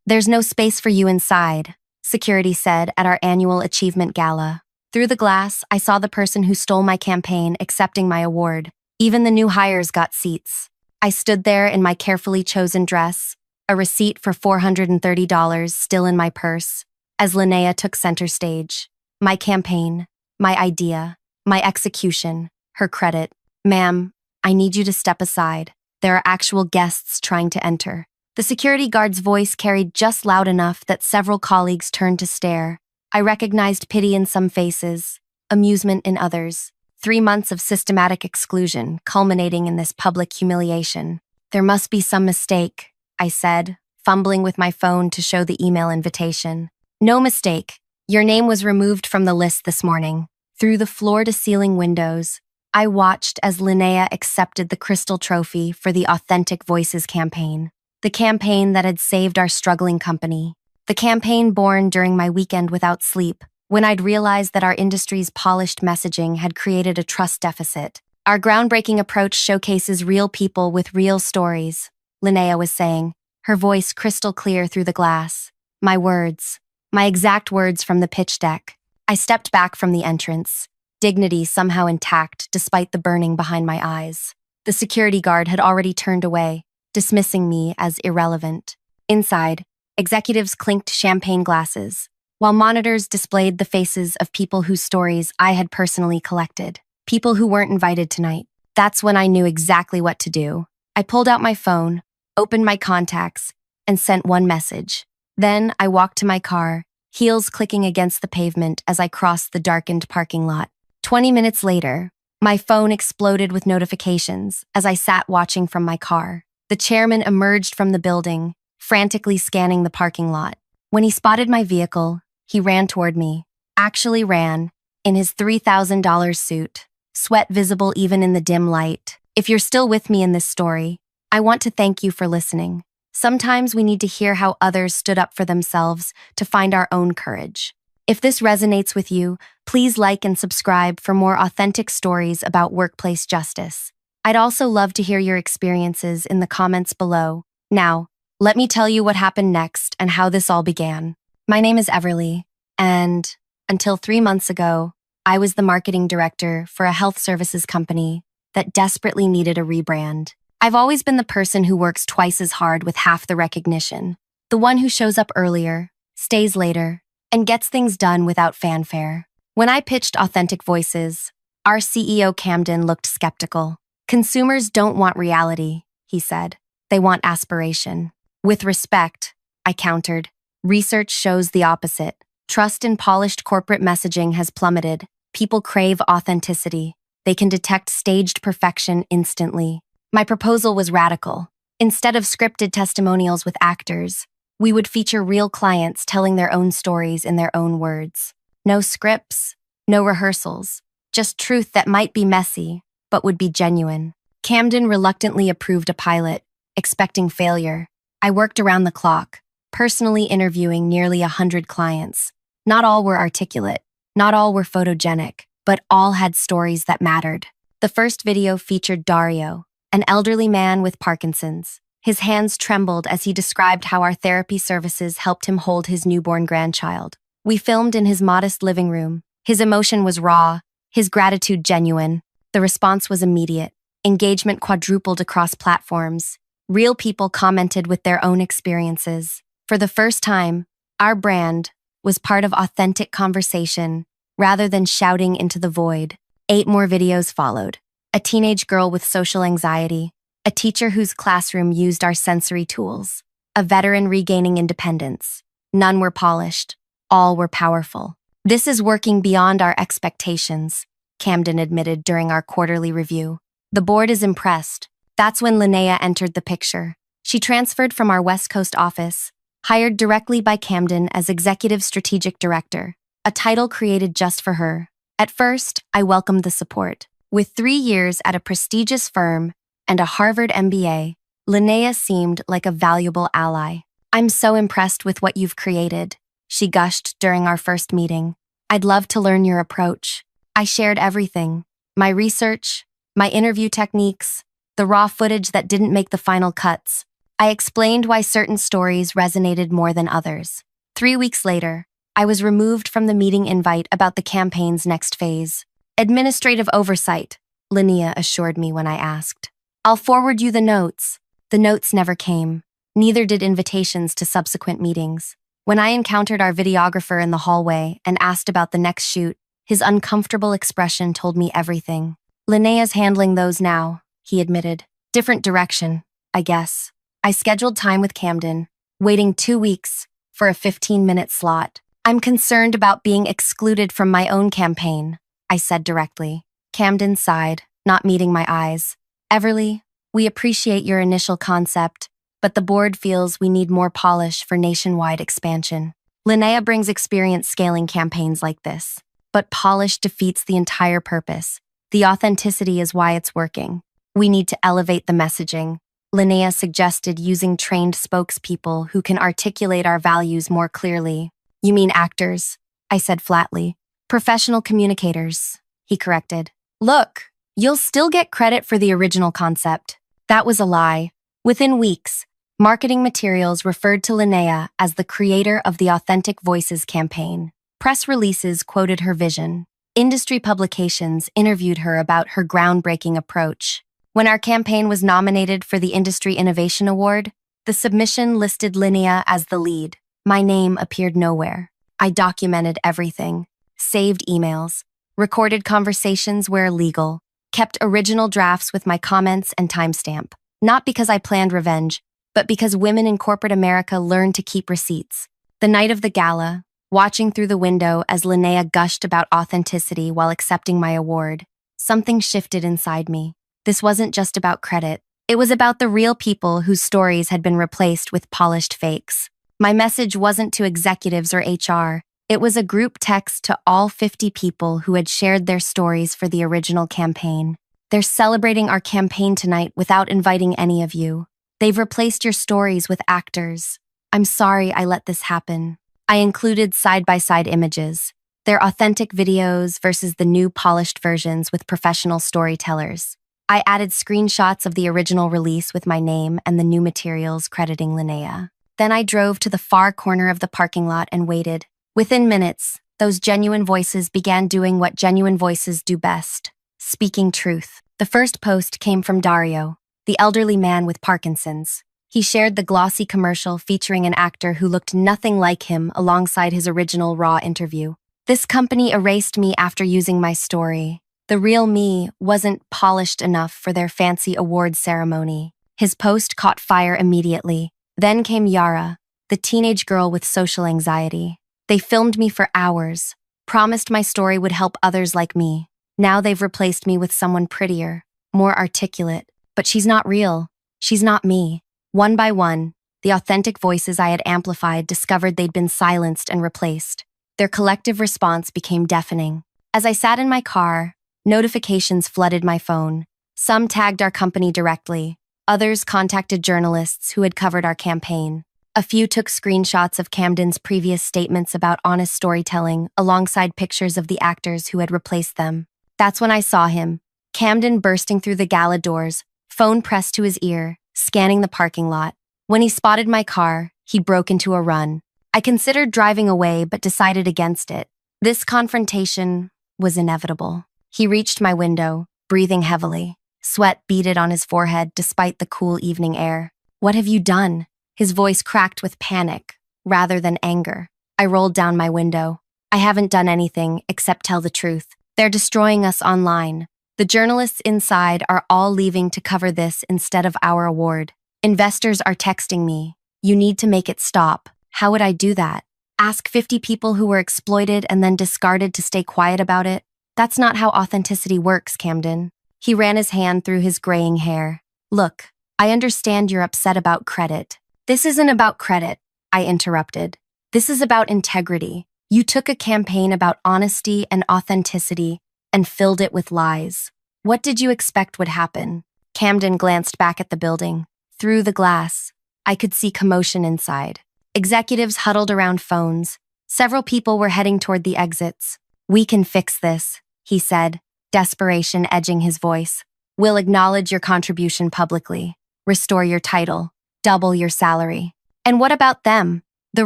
"There's no space for you inside," security said at our annual achievement gala. Through the glass, I saw the person who stole my campaign accepting my award. Even the new hires got seats. I stood there in my carefully chosen dress, a receipt for $430 still in my purse, as Linnea took center stage. My campaign, my idea, my execution, her credit. "Ma'am, I need you to step aside. There are actual guests trying to enter." The security guard's voice carried just loud enough that several colleagues turned to stare. I recognized pity in some faces, amusement in others. 3 months of systematic exclusion, culminating in this public humiliation. "There must be some mistake," I said, fumbling with my phone to show the email invitation. "No mistake. Your name was removed from the list this morning." Through the floor-to-ceiling windows, I watched as Linnea accepted the crystal trophy for the Authentic Voices campaign. The campaign that had saved our struggling company. The campaign born during my weekend without sleep, when I'd realized that our industry's polished messaging had created a trust deficit. "Our groundbreaking approach showcases real people with real stories," Linnea was saying, her voice crystal clear through the glass. My words. My exact words from the pitch deck. I stepped back from the entrance, dignity somehow intact despite the burning behind my eyes. The security guard had already turned away, dismissing me as irrelevant. Inside, executives clinked champagne glasses, while monitors displayed the faces of people whose stories I had personally collected. People who weren't invited tonight. That's when I knew exactly what to do. I pulled out my phone, opened my contacts, and sent one message. Then I walked to my car, heels clicking against the pavement as I crossed the darkened parking lot. 20 minutes later, my phone exploded with notifications as I sat watching from my car. The chairman emerged from the building, frantically scanning the parking lot. When he spotted my vehicle, he ran toward me. Actually ran, in his $3,000 suit, sweat visible even in the dim light. If you're still with me in this story, I want to thank you for listening. Sometimes we need to hear how others stood up for themselves to find our own courage. If this resonates with you, please like and subscribe for more authentic stories about workplace justice. I'd also love to hear your experiences in the comments below. Now, let me tell you what happened next and how this all began. My name is Everly, and until 3 months ago, I was the marketing director for a health services company that desperately needed a rebrand. I've always been the person who works twice as hard with half the recognition, the one who shows up earlier, stays later, and gets things done without fanfare. When I pitched Authentic Voices, our CEO Camden looked skeptical. "Consumers don't want reality," he said. "They want aspiration." With respect, I countered, research shows the opposite. Trust in polished corporate messaging has plummeted. People crave authenticity. They can detect staged perfection instantly. My proposal was radical. Instead of scripted testimonials with actors, we would feature real clients telling their own stories in their own words. No scripts, no rehearsals, just truth that might be messy, but would be genuine. Camden reluctantly approved a pilot, expecting failure. I worked around the clock, personally interviewing nearly 100 clients. Not all were articulate, not all were photogenic, but all had stories that mattered. The first video featured Dario, an elderly man with Parkinson's. His hands trembled as he described how our therapy services helped him hold his newborn grandchild. We filmed in his modest living room. His emotion was raw, his gratitude genuine. The response was immediate. Engagement quadrupled across platforms. Real people commented with their own experiences. For the first time, our brand was part of authentic conversation rather than shouting into the void. 8 more videos followed. A teenage girl with social anxiety, a teacher whose classroom used our sensory tools, a veteran regaining independence. None were polished. All were powerful. "This is working beyond our expectations," Camden admitted during our quarterly review. "The board is impressed." That's when Linnea entered the picture. She transferred from our West Coast office, hired directly by Camden as Executive Strategic Director, a title created just for her. At first, I welcomed the support. With 3 years at a prestigious firm and a Harvard MBA, Linnea seemed like a valuable ally. "I'm so impressed with what you've created," she gushed during our first meeting. "I'd love to learn your approach." I shared everything: my research, my interview techniques, the raw footage that didn't make the final cuts, I explained why certain stories resonated more than others. 3 weeks later, I was removed from the meeting invite about the campaign's next phase. Administrative oversight, Linnea assured me when I asked. I'll forward you the notes. The notes never came. Neither did invitations to subsequent meetings. When I encountered our videographer in the hallway and asked about the next shoot, his uncomfortable expression told me everything. Linnea's handling those now, he admitted. Different direction, I guess. I scheduled time with Camden, waiting 2 weeks for a 15-minute slot. I'm concerned about being excluded from my own campaign, I said directly. Camden sighed, not meeting my eyes. Everly, we appreciate your initial concept, but the board feels we need more polish for nationwide expansion. Linnea brings experience scaling campaigns like this, but polish defeats the entire purpose. The authenticity is why it's working. We need to elevate the messaging. Linnea suggested using trained spokespeople who can articulate our values more clearly. You mean actors? I said flatly. Professional communicators, he corrected. Look, you'll still get credit for the original concept. That was a lie. Within weeks, marketing materials referred to Linnea as the creator of the Authentic Voices campaign. Press releases quoted her vision. Industry publications interviewed her about her groundbreaking approach. When our campaign was nominated for the Industry Innovation Award, the submission listed Linnea as the lead. My name appeared nowhere. I documented everything, saved emails, recorded conversations where legal, kept original drafts with my comments and timestamp. Not because I planned revenge, but because women in corporate America learned to keep receipts. The night of the gala, watching through the window as Linnea gushed about authenticity while accepting my award, something shifted inside me. This wasn't just about credit. It was about the real people whose stories had been replaced with polished fakes. My message wasn't to executives or HR. It was a group text to all 50 people who had shared their stories for the original campaign. They're celebrating our campaign tonight without inviting any of you. They've replaced your stories with actors. I'm sorry I let this happen. I included side-by-side images, their authentic videos versus the new polished versions with professional storytellers. I added screenshots of the original release with my name and the new materials crediting Linnea. Then I drove to the far corner of the parking lot and waited. Within minutes, those genuine voices began doing what genuine voices do best, speaking truth. The first post came from Dario, the elderly man with Parkinson's. He shared the glossy commercial featuring an actor who looked nothing like him alongside his original raw interview. This company erased me after using my story. The real me wasn't polished enough for their fancy awards ceremony. His post caught fire immediately. Then came Yara, the teenage girl with social anxiety. They filmed me for hours, promised my story would help others like me. Now they've replaced me with someone prettier, more articulate. But she's not real. She's not me. One by one, the authentic voices I had amplified discovered they'd been silenced and replaced. Their collective response became deafening. As I sat in my car, notifications flooded my phone. Some tagged our company directly. Others contacted journalists who had covered our campaign. A few took screenshots of Camden's previous statements about honest storytelling alongside pictures of the actors who had replaced them. That's when I saw him, Camden bursting through the gala doors, phone pressed to his ear, scanning the parking lot. When he spotted my car, he broke into a run. I considered driving away but decided against it. This confrontation was inevitable. He reached my window, breathing heavily. Sweat beaded on his forehead despite the cool evening air. What have you done? His voice cracked with panic, rather than anger. I rolled down my window. I haven't done anything except tell the truth. They're destroying us online. The journalists inside are all leaving to cover this instead of our award. Investors are texting me. You need to make it stop. How would I do that? Ask 50 people who were exploited and then discarded to stay quiet about it? That's not how authenticity works, Camden. He ran his hand through his graying hair. Look, I understand you're upset about credit. This isn't about credit, I interrupted. This is about integrity. You took a campaign about honesty and authenticity and filled it with lies. What did you expect would happen? Camden glanced back at the building. Through the glass, I could see commotion inside. Executives huddled around phones. Several people were heading toward the exits. We can fix this, he said, desperation edging his voice. We'll acknowledge your contribution publicly. Restore your title. double your salary. And what about them? The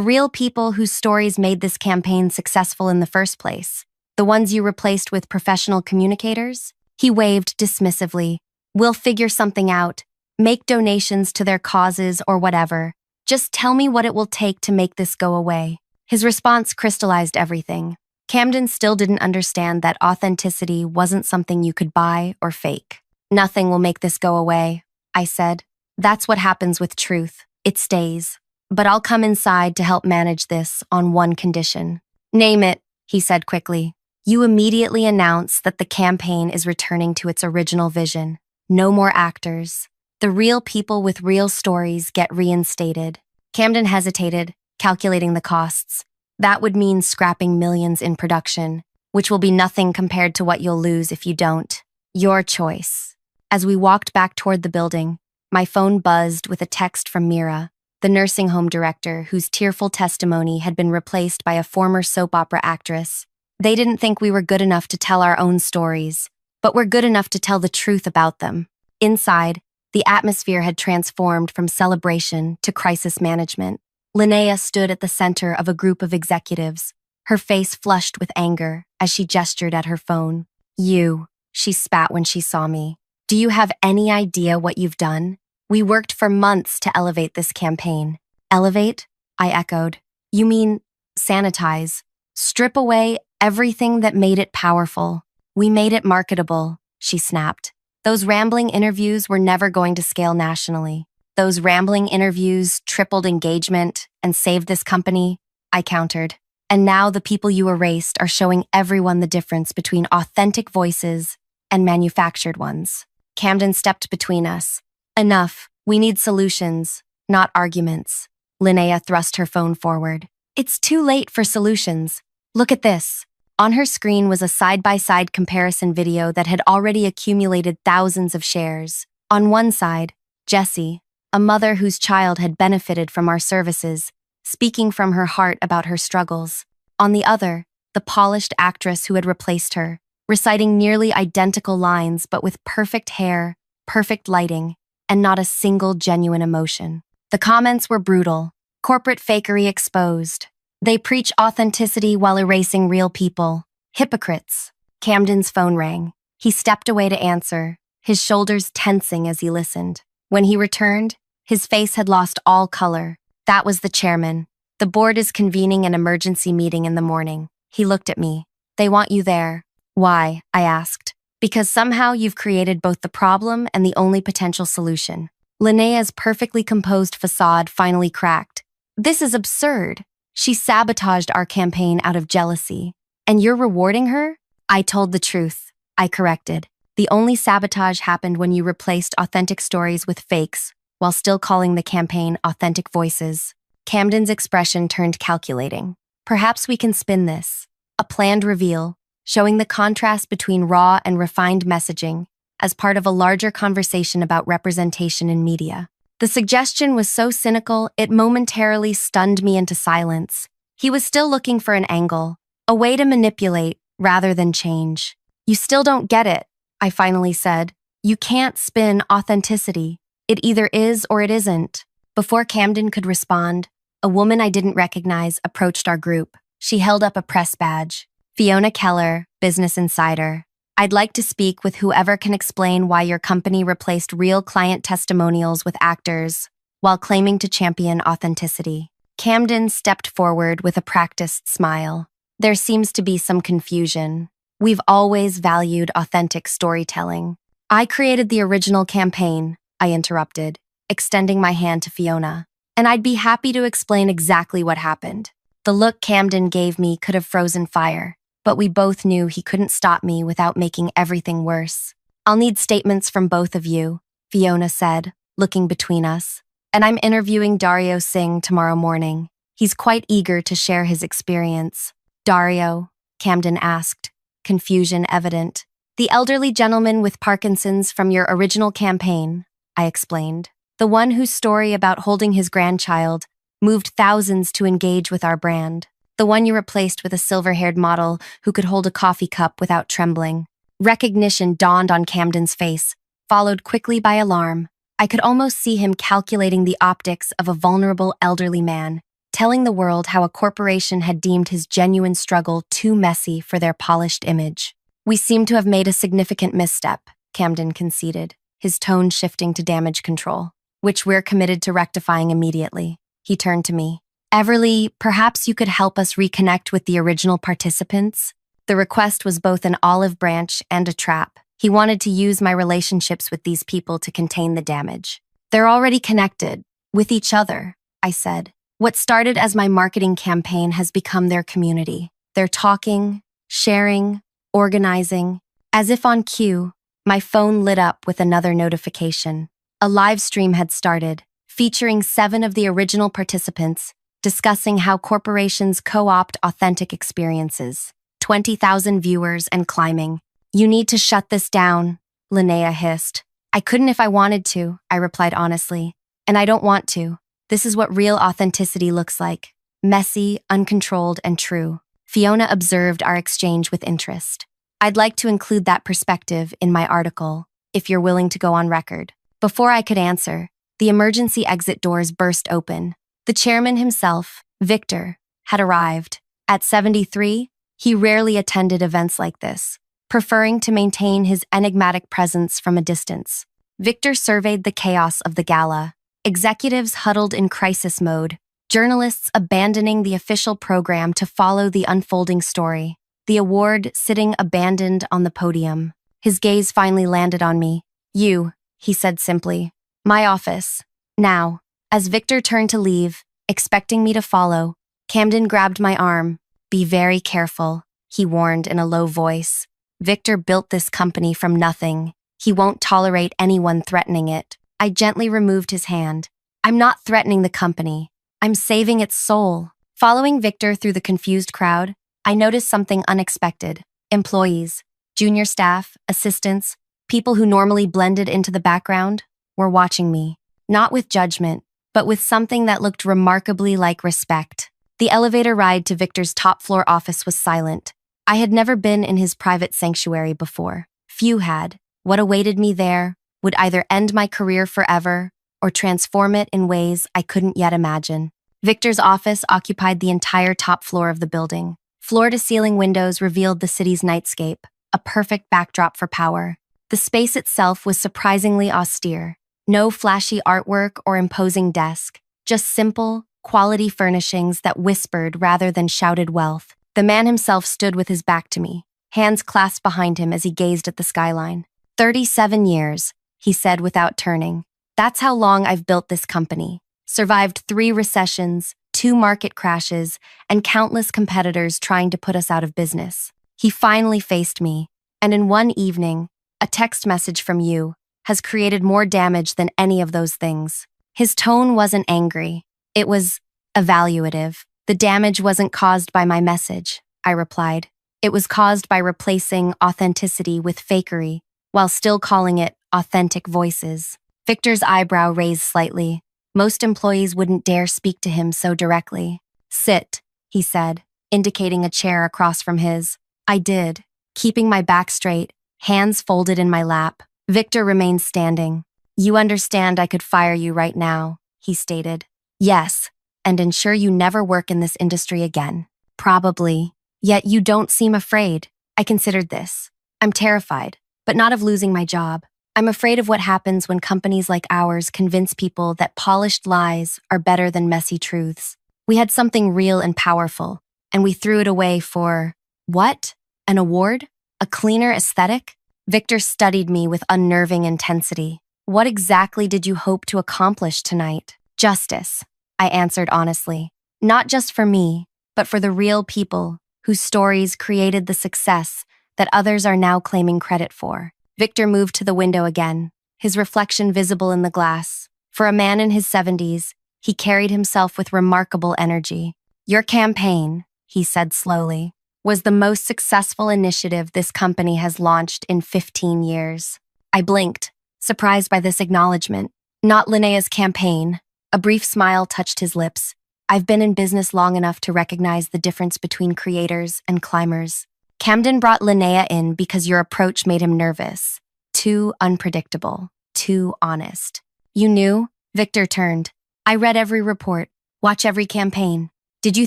real people whose stories made this campaign successful in the first place. The ones you replaced with professional communicators? He waved dismissively. We'll figure something out. Make donations to their causes or whatever. Just tell me what it will take to make this go away. His response crystallized everything. Camden still didn't understand that authenticity wasn't something you could buy or fake. Nothing will make this go away, I said. That's what happens with truth. It stays. But I'll come inside to help manage this on one condition. Name it, he said quickly. You immediately announce that the campaign is returning to its original vision. No more actors. The real people with real stories get reinstated. Camden hesitated, calculating the costs. That would mean scrapping millions in production, which will be nothing compared to what you'll lose if you don't. Your choice. As we walked back toward the building, my phone buzzed with a text from Mira, the nursing home director whose tearful testimony had been replaced by a former soap opera actress. They didn't think we were good enough to tell our own stories, but we're good enough to tell the truth about them. Inside, the atmosphere had transformed from celebration to crisis management. Linnea stood at the center of a group of executives, her face flushed with anger as she gestured at her phone. You, she spat when she saw me. Do you have any idea what you've done? We worked for months to elevate this campaign. Elevate? I echoed. You mean sanitize. Strip away everything that made it powerful. We made it marketable, she snapped. Those rambling interviews were never going to scale nationally. Those rambling interviews tripled engagement and saved this company, I countered. And now the people you erased are showing everyone the difference between authentic voices and manufactured ones. Camden stepped between us. Enough. We need solutions, not arguments. Linnea thrust her phone forward. It's too late for solutions. Look at this. On her screen was a side-by-side comparison video that had already accumulated thousands of shares. On one side, Jessie, a mother whose child had benefited from our services, speaking from her heart about her struggles. On the other, the polished actress who had replaced her, reciting nearly identical lines but with perfect hair, perfect lighting, and not a single genuine emotion. The comments were brutal. Corporate fakery exposed. They preach authenticity while erasing real people. Hypocrites. Camden's phone rang. He stepped away to answer, his shoulders tensing as he listened. When he returned, his face had lost all color. That was the chairman. The board is convening an emergency meeting in the morning. He looked at me. They want you there. Why? I asked. Because somehow you've created both the problem and the only potential solution. Linnea's perfectly composed facade finally cracked. This is absurd. She sabotaged our campaign out of jealousy. And you're rewarding her? I told the truth. I corrected. The only sabotage happened when you replaced authentic stories with fakes, while still calling the campaign Authentic Voices. Camden's expression turned calculating. Perhaps we can spin this. A planned reveal, showing the contrast between raw and refined messaging as part of a larger conversation about representation in media. The suggestion was so cynical, it momentarily stunned me into silence. He was still looking for an angle, a way to manipulate rather than change. You still don't get it, I finally said. You can't spin authenticity. It either is or it isn't. Before Camden could respond, a woman I didn't recognize approached our group. She held up a press badge. Fiona Keller, Business Insider. I'd like to speak with whoever can explain why your company replaced real client testimonials with actors while claiming to champion authenticity. Camden stepped forward with a practiced smile. There seems to be some confusion. We've always valued authentic storytelling. I created the original campaign, I interrupted, extending my hand to Fiona. And I'd be happy to explain exactly what happened. The look Camden gave me could have frozen fire. But we both knew he couldn't stop me without making everything worse. I'll need statements from both of you, Fiona said, looking between us. And I'm interviewing Dario Singh tomorrow morning. He's quite eager to share his experience. Dario? Camden asked, confusion evident. The elderly gentleman with Parkinson's from your original campaign, I explained. The one whose story about holding his grandchild moved thousands to engage with our brand. The one you replaced with a silver-haired model who could hold a coffee cup without trembling. Recognition dawned on Camden's face, followed quickly by alarm. I could almost see him calculating the optics of a vulnerable elderly man, telling the world how a corporation had deemed his genuine struggle too messy for their polished image. We seem to have made a significant misstep, Camden conceded, his tone shifting to damage control, which we're committed to rectifying immediately. He turned to me. Everly, perhaps you could help us reconnect with the original participants? The request was both an olive branch and a trap. He wanted to use my relationships with these people to contain the damage. They're already connected, with each other, I said. What started as my marketing campaign has become their community. They're talking, sharing, organizing. As if on cue, my phone lit up with another notification. A live stream had started, featuring 7 of the original participants, discussing how corporations co-opt authentic experiences. 20,000 viewers and climbing. You need to shut this down, Linnea hissed. I couldn't if I wanted to, I replied honestly. And I don't want to. This is what real authenticity looks like. Messy, uncontrolled, and true. Fiona observed our exchange with interest. I'd like to include that perspective in my article, if you're willing to go on record. Before I could answer, the emergency exit doors burst open. The chairman himself, Victor, had arrived. At 73, he rarely attended events like this, preferring to maintain his enigmatic presence from a distance. Victor surveyed the chaos of the gala. Executives huddled in crisis mode, journalists abandoning the official program to follow the unfolding story. The award sitting abandoned on the podium. His gaze finally landed on me. You, he said simply. My office. Now. As Victor turned to leave, expecting me to follow, Camden grabbed my arm. Be very careful, he warned in a low voice. Victor built this company from nothing. He won't tolerate anyone threatening it. I gently removed his hand. I'm not threatening the company. I'm saving its soul. Following Victor through the confused crowd, I noticed something unexpected. Employees, junior staff, assistants, people who normally blended into the background, were watching me. Not with judgment, but with something that looked remarkably like respect. The elevator ride to Victor's top-floor office was silent. I had never been in his private sanctuary before. Few had. What awaited me there would either end my career forever or transform it in ways I couldn't yet imagine. Victor's office occupied the entire top floor of the building. Floor-to-ceiling windows revealed the city's nightscape, a perfect backdrop for power. The space itself was surprisingly austere. No flashy artwork or imposing desk, just simple, quality furnishings that whispered rather than shouted wealth. The man himself stood with his back to me, hands clasped behind him as he gazed at the skyline. 37 years, he said without turning. That's how long I've built this company. Survived 3 recessions, 2 market crashes, and countless competitors trying to put us out of business. He finally faced me, and in one evening, a text message from you has created more damage than any of those things. His tone wasn't angry. It was evaluative. The damage wasn't caused by my message, I replied. It was caused by replacing authenticity with fakery, while still calling it authentic voices. Victor's eyebrow raised slightly. Most employees wouldn't dare speak to him so directly. Sit, he said, indicating a chair across from his. I did, keeping my back straight, hands folded in my lap. Victor remained standing. You understand I could fire you right now, he stated. Yes, and ensure you never work in this industry again. Probably. Yet you don't seem afraid. I considered this. I'm terrified, but not of losing my job. I'm afraid of what happens when companies like ours convince people that polished lies are better than messy truths. We had something real and powerful, and we threw it away for… what? An award? A cleaner aesthetic? Victor studied me with unnerving intensity. What exactly did you hope to accomplish tonight? Justice, I answered honestly. Not just for me, but for the real people whose stories created the success that others are now claiming credit for. Victor moved to the window again, his reflection visible in the glass. For a man in his 70s, he carried himself with remarkable energy. Your campaign, he said slowly, was the most successful initiative this company has launched in 15 years. I blinked, surprised by this acknowledgement. Not Linnea's campaign. A brief smile touched his lips. I've been in business long enough to recognize the difference between creators and climbers. Camden brought Linnea in because your approach made him nervous. Too unpredictable. Too honest. You knew? Victor turned. I read every report, watch every campaign. Did you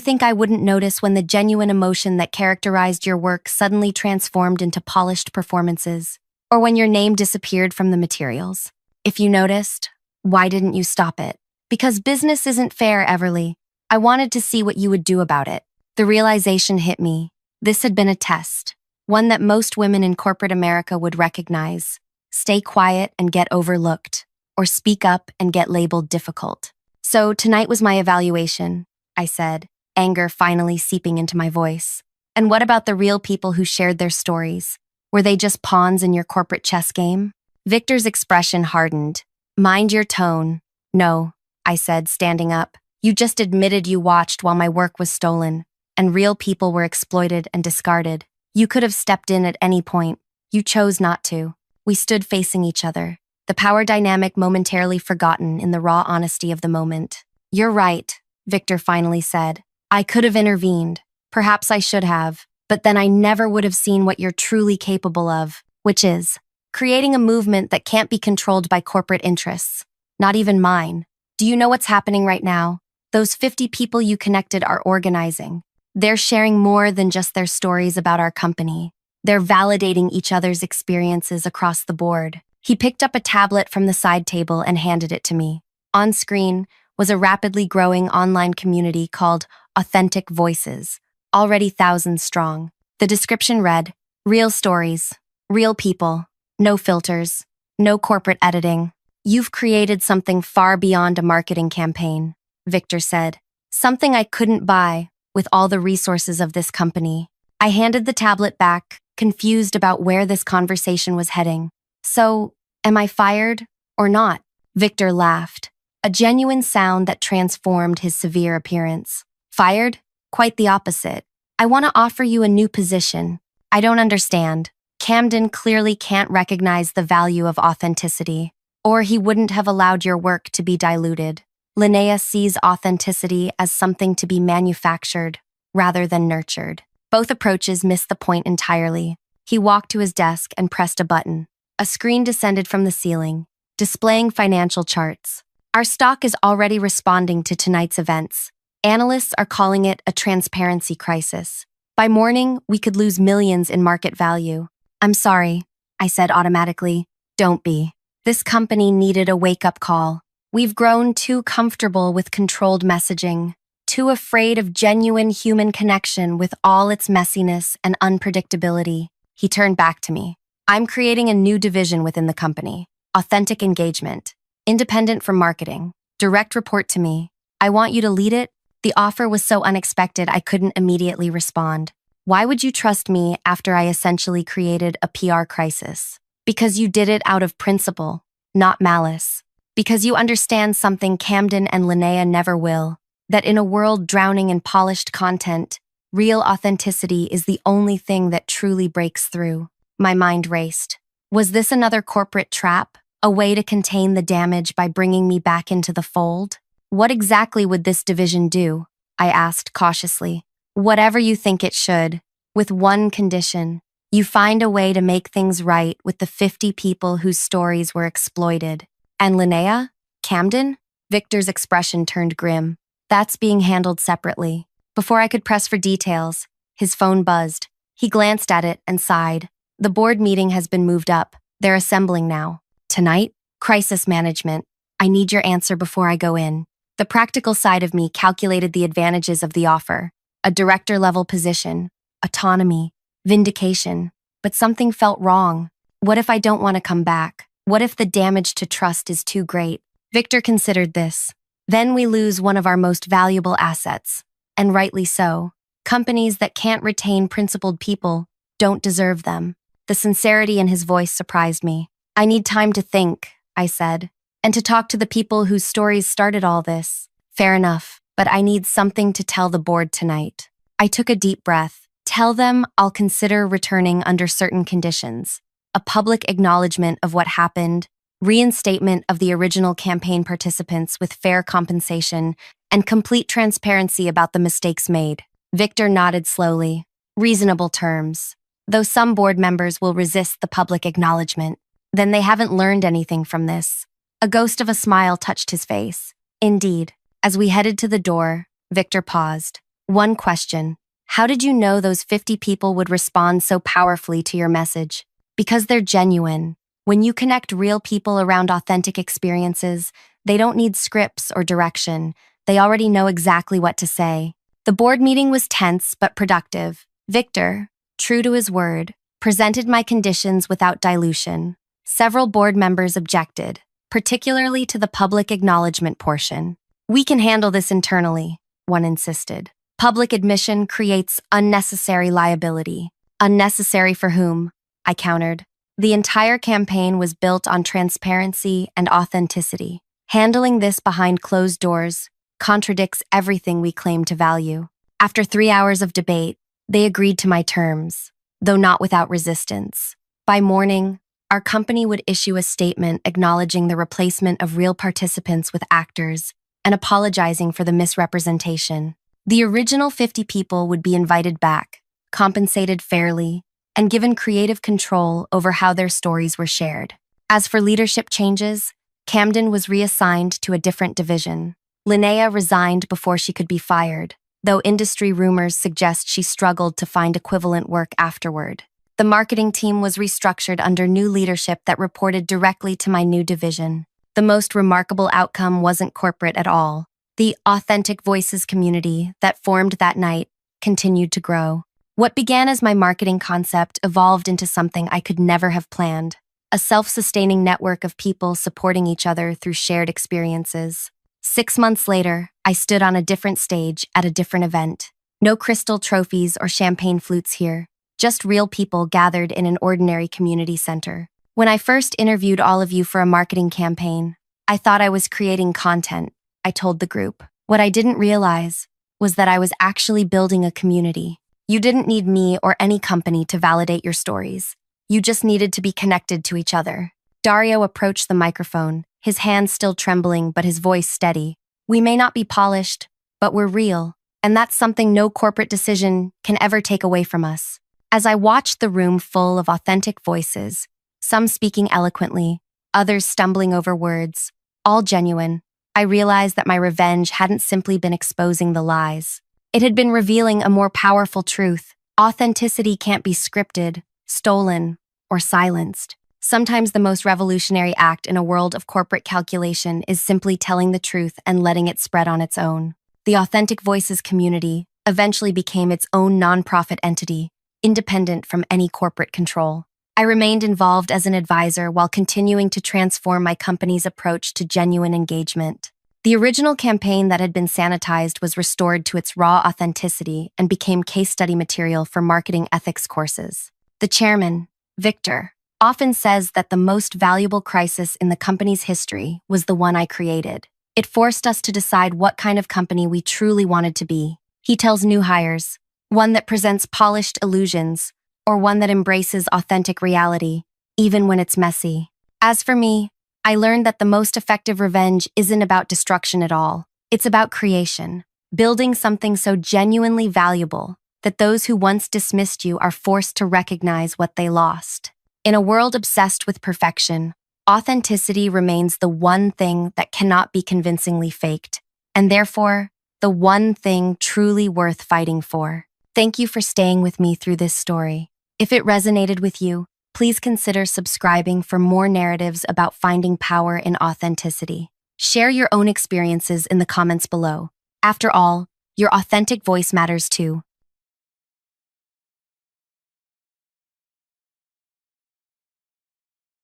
think I wouldn't notice when the genuine emotion that characterized your work suddenly transformed into polished performances? Or when your name disappeared from the materials? If you noticed, why didn't you stop it? Because business isn't fair, Everly. I wanted to see what you would do about it. The realization hit me. This had been a test, one that most women in corporate America would recognize. Stay quiet and get overlooked, or speak up and get labeled difficult. So tonight was my evaluation, I said, anger finally seeping into my voice. And what about the real people who shared their stories? Were they just pawns in your corporate chess game? Victor's expression hardened. Mind your tone. No, I said, standing up. You just admitted you watched while my work was stolen, and real people were exploited and discarded. You could have stepped in at any point. You chose not to. We stood facing each other, the power dynamic momentarily forgotten in the raw honesty of the moment. You're right, Victor finally said. I could have intervened. Perhaps I should have. But then I never would have seen what you're truly capable of, which is creating a movement that can't be controlled by corporate interests. Not even mine. Do you know what's happening right now? Those 50 people you connected are organizing. They're sharing more than just their stories about our company. They're validating each other's experiences across the board. He picked up a tablet from the side table and handed it to me. On screen was a rapidly growing online community called Authentic Voices, already thousands strong. The description read, real stories, real people, no filters, no corporate editing. You've created something far beyond a marketing campaign, Victor said. Something I couldn't buy with all the resources of this company. I handed the tablet back, confused about where this conversation was heading. So, am I fired or not? Victor laughed, a genuine sound that transformed his severe appearance. Fired? Quite the opposite. I want to offer you a new position. I don't understand. Camden clearly can't recognize the value of authenticity, or he wouldn't have allowed your work to be diluted. Linnea sees authenticity as something to be manufactured rather than nurtured. Both approaches miss the point entirely. He walked to his desk and pressed a button. A screen descended from the ceiling, displaying financial charts. Our stock is already responding to tonight's events. Analysts are calling it a transparency crisis. By morning, we could lose millions in market value. I'm sorry, I said automatically. Don't be. This company needed a wake-up call. We've grown too comfortable with controlled messaging, too afraid of genuine human connection with all its messiness and unpredictability. He turned back to me. I'm creating a new division within the company. Authentic engagement. Independent from marketing. Direct report to me. I want you to lead it. The offer was so unexpected I couldn't immediately respond. Why would you trust me after I essentially created a PR crisis? Because you did it out of principle, not malice. Because you understand something Camden and Linnea never will, that in a world drowning in polished content, real authenticity is the only thing that truly breaks through. My mind raced. Was this another corporate trap? A way to contain the damage by bringing me back into the fold? What exactly would this division do? I asked cautiously. Whatever you think it should, with one condition. You find a way to make things right with the 50 people whose stories were exploited. And Linnea? Camden? Victor's expression turned grim. That's being handled separately. Before I could press for details, his phone buzzed. He glanced at it and sighed. The board meeting has been moved up. They're assembling now. Tonight? Crisis management. I need your answer before I go in. The practical side of me calculated the advantages of the offer. A director-level position, autonomy, vindication. But something felt wrong. What if I don't want to come back? What if the damage to trust is too great? Victor considered this. Then we lose one of our most valuable assets. And rightly so. Companies that can't retain principled people don't deserve them. The sincerity in his voice surprised me. I need time to think, I said, and to talk to the people whose stories started all this. Fair enough, but I need something to tell the board tonight. I took a deep breath. Tell them I'll consider returning under certain conditions. A public acknowledgement of what happened, reinstatement of the original campaign participants with fair compensation, and complete transparency about the mistakes made. Victor nodded slowly. Reasonable terms. Though some board members will resist the public acknowledgement, then they haven't learned anything from this. A ghost of a smile touched his face. Indeed. As we headed to the door, Victor paused. One question. How did you know those 50 people would respond so powerfully to your message? Because they're genuine. When you connect real people around authentic experiences, they don't need scripts or direction. They already know exactly what to say. The board meeting was tense but productive. Victor, true to his word, presented my conditions without dilution. Several board members objected, particularly to the public acknowledgement portion. We can handle this internally, one insisted. Public admission creates unnecessary liability. Unnecessary for whom? I countered. The entire campaign was built on transparency and authenticity. Handling this behind closed doors contradicts everything we claim to value. After 3 hours of debate, they agreed to my terms, though not without resistance. By morning, our company would issue a statement acknowledging the replacement of real participants with actors and apologizing for the misrepresentation. The original 50 people would be invited back, compensated fairly, and given creative control over how their stories were shared. As for leadership changes, Camden was reassigned to a different division. Linnea resigned before she could be fired, though industry rumors suggest she struggled to find equivalent work afterward. The marketing team was restructured under new leadership that reported directly to my new division. The most remarkable outcome wasn't corporate at all. The Authentic Voices community that formed that night continued to grow. What began as my marketing concept evolved into something I could never have planned, a self-sustaining network of people supporting each other through shared experiences. 6 months later, I stood on a different stage at a different event. No crystal trophies or champagne flutes here, just real people gathered in an ordinary community center. When I first interviewed all of you for a marketing campaign, I thought I was creating content, I told the group. What I didn't realize was that I was actually building a community. You didn't need me or any company to validate your stories. You just needed to be connected to each other. Dario approached the microphone, his hands still trembling but his voice steady. We may not be polished, but we're real, and that's something no corporate decision can ever take away from us. As I watched the room full of authentic voices, some speaking eloquently, others stumbling over words, all genuine, I realized that my revenge hadn't simply been exposing the lies. It had been revealing a more powerful truth. Authenticity can't be scripted, stolen, or silenced. Sometimes the most revolutionary act in a world of corporate calculation is simply telling the truth and letting it spread on its own. The Authentic Voices community eventually became its own nonprofit entity, independent from any corporate control. I remained involved as an advisor while continuing to transform my company's approach to genuine engagement. The original campaign that had been sanitized was restored to its raw authenticity and became case study material for marketing ethics courses. The chairman, Victor, often says that the most valuable crisis in the company's history was the one I created. It forced us to decide what kind of company we truly wanted to be. He tells new hires, one that presents polished illusions, or one that embraces authentic reality, even when it's messy. As for me, I learned that the most effective revenge isn't about destruction at all. It's about creation, building something so genuinely valuable that those who once dismissed you are forced to recognize what they lost. In a world obsessed with perfection, authenticity remains the one thing that cannot be convincingly faked, and therefore, the one thing truly worth fighting for. Thank you for staying with me through this story. If it resonated with you, please consider subscribing for more narratives about finding power in authenticity. Share your own experiences in the comments below. After all, your authentic voice matters too.